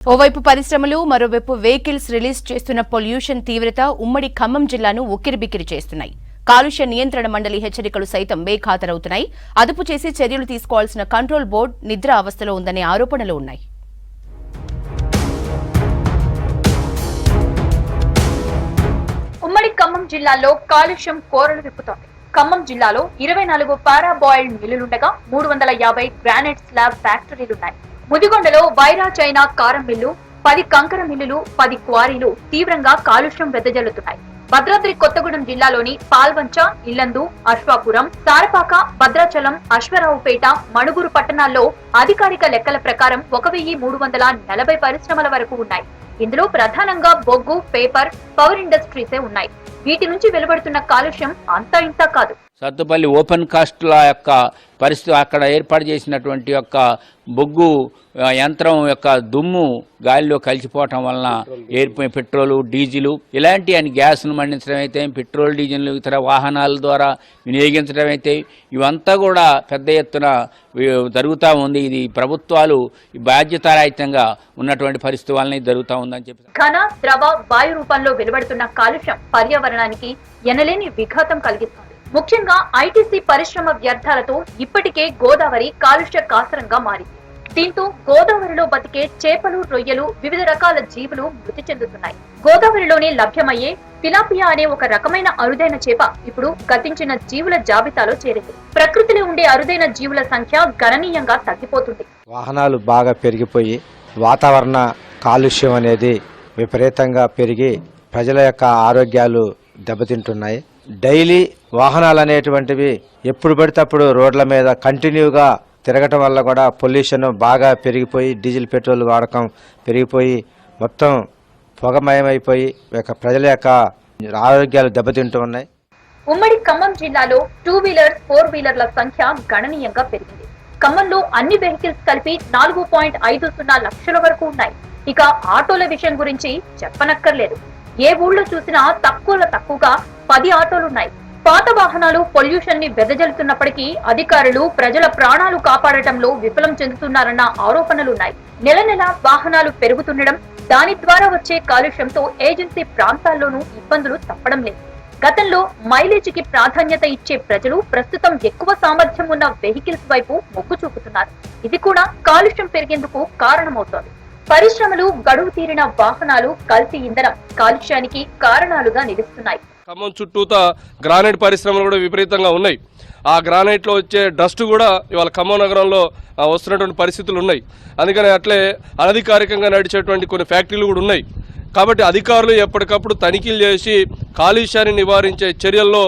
ఓవైపు పరిశ్రమలు మరోవైపు వెహికల్స్ రిలీజ్ చేస్తున్న పొల్యూషన్ తీవ్రత ఉమ్మడి ఖమ్మం జిల్లాను ఉక్కిరిబిక్కిరి చేస్తున్నాయి. కాలుష్య నియంత్రణ మండలి హెచ్చరికలు సైతం బేఖాతరవుతున్నాయి. అదుపు చేసి చర్యలు తీసుకోవాల్సిన కంట్రోల్ బోర్డు నిద్ర అవస్థలో ఉందనే ఆరోపణలు ఉన్నాయి. ఉమ్మడి ఖమ్మం జిల్లాలో కాలుష్యం కోరలు విప్పుతోంది. ఖమ్మం జిల్లాలో 24 పారాబాయిల్డ్ మిల్లులుండగా 350 గ్రానైట్ స్లాబ్ ఫ్యాక్టరీలున్నాయి. ముదిగొండలో వైరా చైనా కారం మిల్లు, 10 కంకర మిల్లులు, 10 క్వారీలు తీవ్రంగా కాలుష్యం వెదజల్లుతున్నాయి. భద్రాద్రి కొత్తగూడెం జిల్లాలోని పాల్వంచ, ఇల్లందు, అశ్వాపురం, తారపాక, భద్రాచలం, అశ్వరావుపేట, మణుగూరు పట్టణాల్లో అధికారిక లెక్కల ప్రకారం 1340 పరిశ్రమల వరకు ఉన్నాయి. ఇందులో ప్రధానంగా బొగ్గు, పేపర్, పవర్ ఇండస్ట్రీసే ఉన్నాయి. వీటి నుంచి వెలువడుతున్న కాలుష్యం అంతా ఇంతా కాదు. సత్తుపల్లి ఓపెన్ కాస్ట్ల యొక్క పరిస్థితి, అక్కడ ఏర్పాటు చేసినటువంటి యొక్క బొగ్గు యంత్రం యొక్క దుమ్ము గాలిలో కలిసిపోవటం వలన ఏర్పడిన పెట్రోలు, డీజిలు ఇలాంటి అని గ్యాస్ను మండించడం అయితే, పెట్రోల్, డీజిల్ ఇతర వాహనాల ద్వారా వినియోగించడం అయితే ఇవంతా కూడా పెద్ద ఎత్తున జరుగుతూ ఉంది. ఇది ప్రభుత్వాలు బాధ్యతారహితంగా ఉన్నటువంటి పరిస్థితి వలన జరుగుతూ ఉందని చెప్పి ఘన, ద్రవ, వాయు రూపంలో వెలువడుతున్న కాలుష్యం పర్యావరణానికి ఎనలేని విఘాతం కలిగిస్తుంది. ముఖ్యంగా ఐటీసీ పరిశ్రమ వ్యర్థాలతో ఇప్పటికే గోదావరి కాలుష్య కాసరంగా మారింది. దీంతో గోదావరిలో బతికే చేపలు, రొయ్యలు, వివిధ రకాల జీవులు మృతి చెందుతున్నాయి. గోదావరిలోనే లభ్యమయ్యే తిలాపియా అనే ఒక రకమైన అరుదైన చేప ఇప్పుడు గతించిన జీవుల జాబితాలో చేరింది. ప్రకృతిలో ఉండే అరుదైన జీవుల సంఖ్య గణనీయంగా తగ్గిపోతుంది. వాహనాలు బాగా పెరిగిపోయి వాతావరణ కాలుష్యం అనేది విపరీతంగా పెరిగి ప్రజల యొక్క ఆరోగ్యాలు దెబ్బతింటున్నాయి. డైలీ వాహనాలు అనేటువంటివి ఎప్పుడు పడితే అప్పుడు రోడ్ల మీద కంటిన్యూగా తిరగటం వల్ల కూడా పొల్యూషన్ బాగా పెరిగిపోయి డీజిల్, పెట్రోల్ వాడకం పెరిగిపోయి మొత్తం పొగమయమైపోయి ప్రజల యొక్క ఆరోగ్యాలు దెబ్బతింటూ ఉన్నాయి. ఉమ్మడి ఖమ్మం జిల్లాలో 2 వీలర్, 4 వీలర్ల సంఖ్య గణనీయంగా పెరిగింది. ఖమ్మంలో అన్ని వెహికల్స్ కలిపి 4.50 లక్షల వరకు ఉన్నాయి. ఇక ఆటోల విషయం గురించి చెప్పనక్కర్లేదు. ఏ ఊళ్ళో చూసినా తక్కువగా 10 ఆటోలున్నాయి. పాత వాహనాలు పొల్యూషన్ ని వెదజల్లుతున్నప్పటికీ అధికారులు ప్రజల ప్రాణాలు కాపాడటంలో విఫలం చెందుతున్నారన్న ఆరోపణలున్నాయి. నెల వాహనాలు పెరుగుతుండడం, దాని ద్వారా వచ్చే కాలుష్యంతో ఏజెన్సీ ప్రాంతాల్లోనూ ఇబ్బందులు తప్పడం లేదు. గతంలో మైలేజీకి ప్రాధాన్యత ఇచ్చే ప్రజలు ప్రస్తుతం ఎక్కువ సామర్థ్యం ఉన్న వెహికల్స్ వైపు మొగ్గు చూపుతున్నారు. ఇది కూడా కాలుష్యం పెరిగేందుకు కారణమవుతోంది. పరిశ్రమలు, గడువు తీరిన వాహనాలు, కల్తీ ఇంధనం కాలుష్యానికి కారణాలుగా నిలుస్తున్నాయి. ఖమ్మం చుట్టూతా గ్రానైట్ పరిశ్రమలు కూడా విపరీతంగా ఉన్నాయి. ఆ గ్రానైట్లో వచ్చే డస్ట్ కూడా ఇవాళ ఖమ్మం నగరంలో వస్తున్నటువంటి పరిస్థితులు ఉన్నాయి. అందుకని అట్లే అనధికారికంగా నడిచేటువంటి కొన్ని ఫ్యాక్టరీలు కూడా ఉన్నాయి. కాబట్టి అధికారులు ఎప్పటికప్పుడు తనిఖీలు చేసి కాలుష్యాన్ని నివారించే చర్యల్లో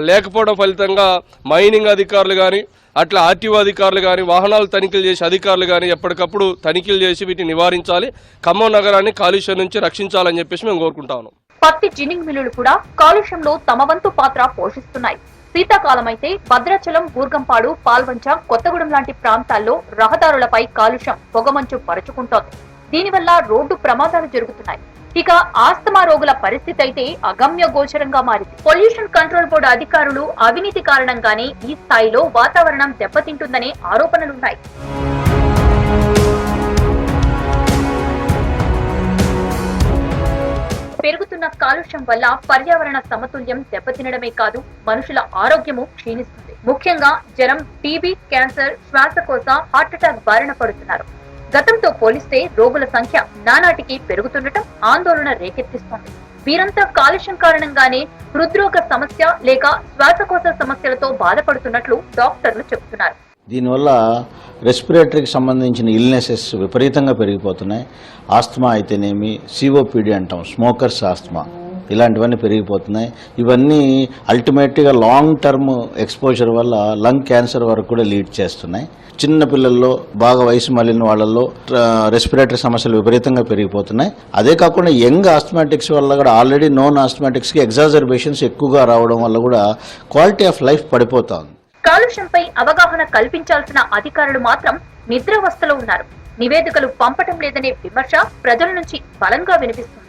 లేకపోవడం ఫలితంగా మైనింగ్ అధికారులు కానీ, అట్లా ఆర్టీఓ అధికారులు కానీ, వాహనాలు తనిఖీలు చేసే అధికారులు కానీ ఎప్పటికప్పుడు తనిఖీలు చేసి వీటిని నివారించాలి, ఖమ్మం నగరాన్ని కాలుష్యం నుంచి రక్షించాలని చెప్పేసి మేము కోరుకుంటా ఉన్నాం. పత్తి జిన్నింగ్ మిల్లులు కూడా కాలుష్యంలో తమ వంతు పాత్ర పోషిస్తున్నాయి. శీతాకాలం అయితే భద్రాచలం, బూర్గంపాడు, పాల్వంచ, కొత్తగూడెం లాంటి ప్రాంతాల్లో రహదారులపై కాలుష్యం పొగమంచు పరుచుకుంటోంది. దీనివల్ల రోడ్డు ప్రమాదాలు జరుగుతున్నాయి. ఇక ఆస్తమా రోగుల పరిస్థితి అయితే అగమ్య గోచరంగా మారింది. పొల్యూషన్ కంట్రోల్ బోర్డు అధికారులు అవినీతి కారణంగానే ఈ స్థాయిలో వాతావరణం దెబ్బతింటుందనే ఆరోపణలున్నాయి. పెరుగుతున్న కాలుష్యం వల్ల పర్యావరణ సమతుల్యం దెబ్బతినడమే కాదు, మనుషుల ఆరోగ్యము క్షీణిస్తుంది. ముఖ్యంగా జ్వరం, టీబీ, క్యాన్సర్, శ్వాసకోశ, హార్ట్ అటాక్ బారిన పడుతున్నారు. గతంతో పోలిస్తే రోగుల సంఖ్య నానాటికి పెరుగుతుండటం ఆందోళన రేకెత్తిస్తోంది. వీరంతా కాలుష్యం కారణంగానే హృద్రోగ సమస్య లేక శ్వాసకోశ సమస్యలతో బాధపడుతున్నట్లు డాక్టర్లు చెబుతున్నారు. దీనివల్ల రెస్పిరేటరీకి సంబంధించిన ఇల్నెసెస్ విపరీతంగా పెరిగిపోతున్నాయి. ఆస్తమా అయితేనేమి, సిఓపిడి అంటాం, స్మోకర్స్ ఆస్తమా, ఇలాంటివన్నీ పెరిగిపోతున్నాయి. ఇవన్నీ అల్టిమేట్గా లాంగ్ టర్మ్ ఎక్స్పోజర్ వల్ల లంగ్ క్యాన్సర్ వరకు కూడా లీడ్ చేస్తున్నాయి. చిన్న పిల్లల్లో, బాగా వయసు మళ్ళిన వాళ్ళల్లో రెస్పిరేటరీ సమస్యలు విపరీతంగా పెరిగిపోతున్నాయి. అదే కాకుండా యంగ్ ఆస్థమాటిక్స్ వల్ల కూడా ఆల్రెడీ నోన్ ఆస్థమాటిక్స్కి ఎగ్జాజర్బేషన్స్ ఎక్కువగా రావడం వల్ల కూడా క్వాలిటీ ఆఫ్ లైఫ్ పడిపోతుంది. కాలుష్యంపై అవగాహన కల్పించాల్సిన అధికారులు మాత్రం నిద్రావస్థలో ఉన్నారు. నివేదికలు పంపటం లేదనే విమర్శ ప్రజల నుంచి బలంగా వినిపిస్తుంది.